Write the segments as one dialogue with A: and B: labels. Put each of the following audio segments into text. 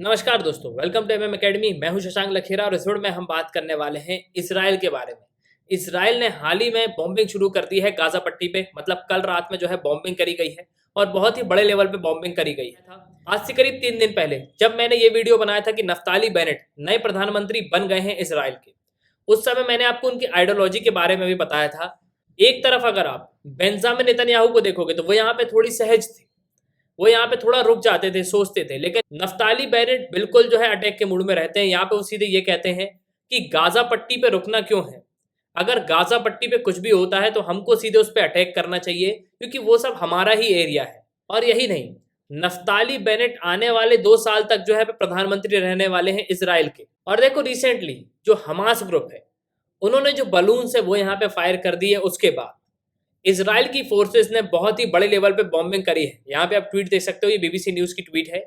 A: नमस्कार दोस्तों, welcome to MM academy. मैं हूं शशांक लखेरा और इस वीडियो में हम बात करने वाले हैं इसराइल के बारे में। इसराइल ने हाल ही में बॉम्बिंग शुरू कर दी है गाजा पट्टी पे। मतलब कल रात में जो है बॉम्बिंग करी गई है और बहुत ही बड़े लेवल पे बॉम्बिंग करी गई है। आज से करीब 3 दिन पहले जब मैंने ये वीडियो बनाया था कि नफ्ताली बेनेट नए प्रधानमंत्री बन गए हैं इसराइल के, उस समय मैंने आपको उनकी आइडियोलॉजी के बारे में भी बताया था। एक तरफ अगर आप बेंजामिन नेतन्याहू को देखोगे तो वो यहाँ पे थोड़ी सहज थी, वो यहाँ पे थोड़ा रुक जाते थे, सोचते थे। लेकिन नफ्ताली बेनेट बिल्कुल जो है अटैक के मूड में रहते हैं। यहाँ पे वो सीधे ये कहते हैं कि गाजा पट्टी पे रुकना क्यों है, अगर गाजा पट्टी पे कुछ भी होता है तो हमको सीधे उस पर अटैक करना चाहिए क्योंकि वो सब हमारा ही एरिया है। और यही नहीं, नफ्ताली बेनेट आने वाले 2 साल तक जो है प्रधानमंत्री रहने वाले हैं इसराइल के। और देखो रिसेंटली जो हमास ग्रुप है उन्होंने जो बलून है वो यहाँ पे फायर कर दी है, उसके बाद इसराइल की फोर्सेस ने बहुत ही बड़े लेवल पे बॉम्बिंग करी है। यहाँ पे आप ट्वीट देख सकते हो, ये बीबीसी न्यूज की ट्वीट है।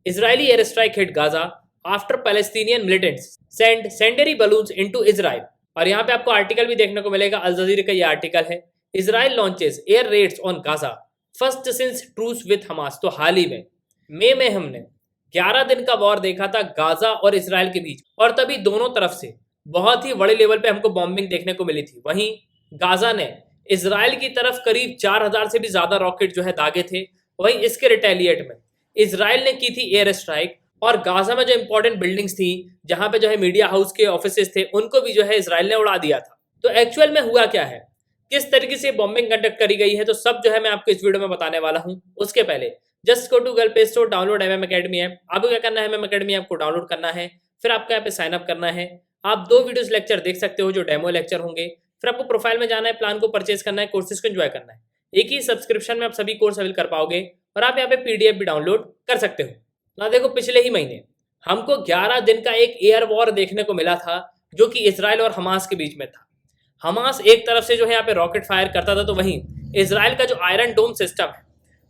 A: Israeli air strike hit Gaza after Palestinian militants send sundry balloons into Israel. और यहाँ पे आपको आर्टिकल भी देखने को मिलेगा, अल जजीरा का ये आर्टिकल है। Israel launches air raids on Gaza first since truce with Hamas. तो हाल ही में मई में हमने 11 दिन का वॉर देखा था गाजा और इसराइल के बीच, और तभी दोनों तरफ से बहुत ही बड़े लेवल पे हमको बॉम्बिंग देखने को मिली थी। वहीं गाजा ने इसराइल की तरफ करीब 4000 से भी ज्यादा रॉकेट जो है दागे थे। वहीं इसके रिटेलिएट में इसराइल ने की थी एयर स्ट्राइक, और गाजा में जो इंपॉर्टेंट बिल्डिंग्स थी जहां पे जो है मीडिया हाउस के ऑफिसेस थे उनको भी जो है इसराइल ने उड़ा दिया था। तो एक्चुअल में हुआ क्या है, किस तरीके से बॉम्बिंग कंडक्ट करी गई है, तो सब जो है मैं आपको इस वीडियो में बताने वाला हूं। उसके पहले just go to Google Play Store, download MM academy app. आपको क्या करना है, एमएम एकेडमी ऐप को डाउनलोड करना है, फिर आपको यहाँ पे साइन अप करना है। आप 2 वीडियोस लेक्चर देख सकते हो जो डेमो लेक्चर होंगे। फिर आपको प्रोफाइल में जाना है, प्लान को परचेज करना है, कोर्सेज को एंजॉय करना है। एक ही सब्सक्रिप्शन में आप सभी कोर्स अवेल कर पाओगे और आप यहाँ पे पीडीएफ भी डाउनलोड कर सकते हो। ना देखो, पिछले ही महीने हमको 11 दिन का एक एयर वॉर देखने को मिला था जो कि इसराइल और हमास के बीच में था। हमास एक तरफ से जो है यहाँ पे रॉकेट फायर करता था, तो वहीं इसराइल का जो आयरन डोम सिस्टम है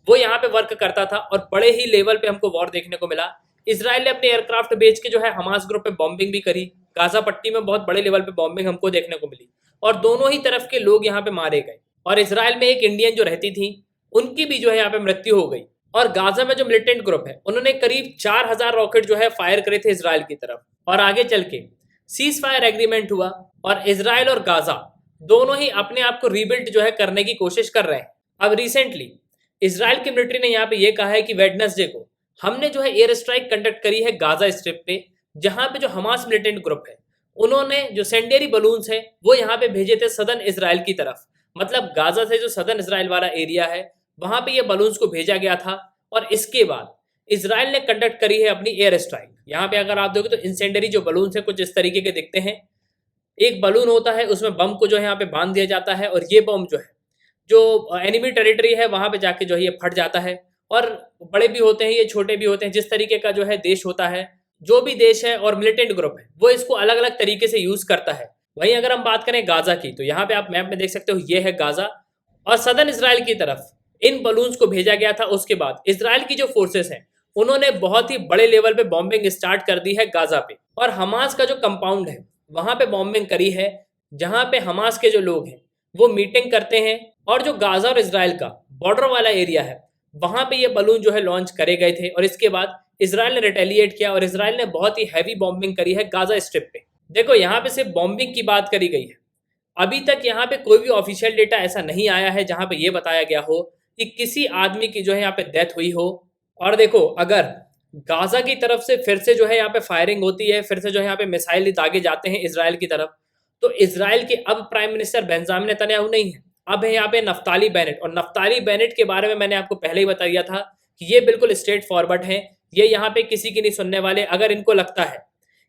A: वो यहाँ पे वर्क करता था, और बड़े ही लेवल पे हमको वॉर देखने को मिला। इसराइल ने अपने एयरक्राफ्ट भेज के जो है हमास ग्रुप पे बॉम्बिंग भी करी। गाजा पट्टी में बहुत बड़े लेवल पे बॉम्बिंग हमको देखने को मिली और दोनों ही तरफ के लोग यहाँ पे मारे गए। और इसराइल में एक इंडियन जो रहती थी उनकी भी जो है यहाँ पे मृत्यु हो गई। और गाजा में जो मिलिटेंट ग्रुप है उन्होंने करीब 4000 रॉकेट जो है फायर करे थे इसराइल की तरफ। और आगे चल के सीज फायर एग्रीमेंट हुआ और इसराइल और गाजा दोनों ही अपने आप को रीबिल्ड जो है करने की कोशिश कर रहे हैं। अब रिसेंटली इसराइल की मिलिट्री ने यहाँ पे ये कहा है कि वेडनेसडे को हमने जो है एयर स्ट्राइक कंडक्ट करी है गाजा स्ट्रिप पे, जहां पे जो हमास मिलिटेंट ग्रुप है उन्होंने जो सेंडेरी बलून्स है वो यहाँ पे भेजे थे सदर्न इसराइल की तरफ। मतलब गाजा से जो सदर्न इसराइल वाला एरिया है वहां पे ये बलून्स को भेजा गया था। और इसके बाद इसराइल ने कंडक्ट करी है अपनी एयर स्ट्राइक। यहाँ पे अगर आप देखोगे तो इंसेंडरी जो बलून्स है कुछ इस तरीके के दिखते हैं। एक बलून होता है, उसमें बम को जो है यहाँ पे बांध दिया जाता है, और ये बम जो है जो एनिमी टेरिटरी है वहां पे जाके जो है ये फट जाता है। और बड़े भी होते हैं, ये छोटे भी होते हैं। जिस तरीके का जो है देश होता है, जो भी देश है और मिलिटेंट ग्रुप है वो इसको अलग अलग तरीके से यूज करता है। वहीं अगर हम बात करें गाजा की, तो यहाँ पे आप मैप में देख सकते हो ये है गाजा, और सदर्न इसराइल की तरफ इन बलून्स को भेजा गया था। उसके बाद इसराइल की जो फोर्सेस हैं उन्होंने बहुत ही बड़े लेवल पे बॉम्बिंग स्टार्ट कर दी है गाजा पे। और हमास का जो कंपाउंड है वहां पे बॉम्बिंग करी है, जहां पे हमास के जो लोग हैं वो मीटिंग करते हैं। और जो गाजा और इसराइल का बॉर्डर वाला एरिया है वहां पे ये बलून जो है लॉन्च करे गए थे। और इसके बाद इसराइल ने रिटेलिएट किया और इसराइल ने बहुत ही हैवी बॉम्बिंग करी है गाजा स्ट्रिप पे। देखो, यहाँ पे सिर्फ बॉम्बिंग की बात करी गई है, अभी तक यहाँ पे कोई भी ऑफिशियल डेटा ऐसा नहीं आया है जहां पे ये बताया गया हो कि किसी आदमी की जो है यहाँ पे डेथ हुई हो। और देखो, अगर गाजा की तरफ से फिर से जो है यहाँ पे फायरिंग होती है, फिर से जो है यहाँ पे मिसाइल दागे जाते हैं इसराइल की तरफ, तो इसराइल के अब प्राइम मिनिस्टर बेंजामिन नेतन्याहू नहीं है, अब है यहाँ पे नफ्ताली बेनेट। और नफ्ताली बेनेट के बारे में मैंने आपको पहले ही बता दिया था कि ये बिल्कुल स्ट्रेट फॉरवर्ड है, ये यहाँ पे किसी की नहीं सुनने वाले। अगर इनको लगता है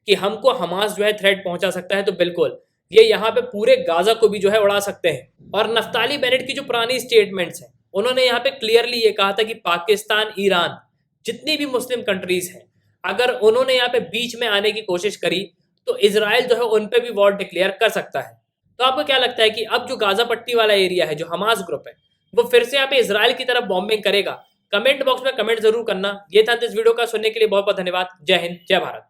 A: कि हमको हमास जो है थ्रेट पहुंचा सकता है तो बिल्कुल ये यहाँ पे पूरे गाजा को भी जो है उड़ा सकते हैं। और नफ्ताली बेनेट की जो पुरानी स्टेटमेंट्स हैं उन्होंने यहाँ पे क्लियरली ये कहा था कि पाकिस्तान, ईरान, जितनी भी मुस्लिम कंट्रीज हैं, अगर उन्होंने यहाँ पे बीच में आने की कोशिश करी तो इसराइल जो है उन पे भी वॉर डिक्लेयर कर सकता है। तो आपको क्या लगता है कि अब जो गाजा पट्टी वाला एरिया है, जो हमास ग्रुप है, वो फिर से यहाँ पे इसराइल की तरफ बॉम्बिंग करेगा? कमेंट बॉक्स में कमेंट जरूर करना। ये था इस वीडियो का, सुनने के लिए बहुत बहुत धन्यवाद। जय हिंद, जय भारत।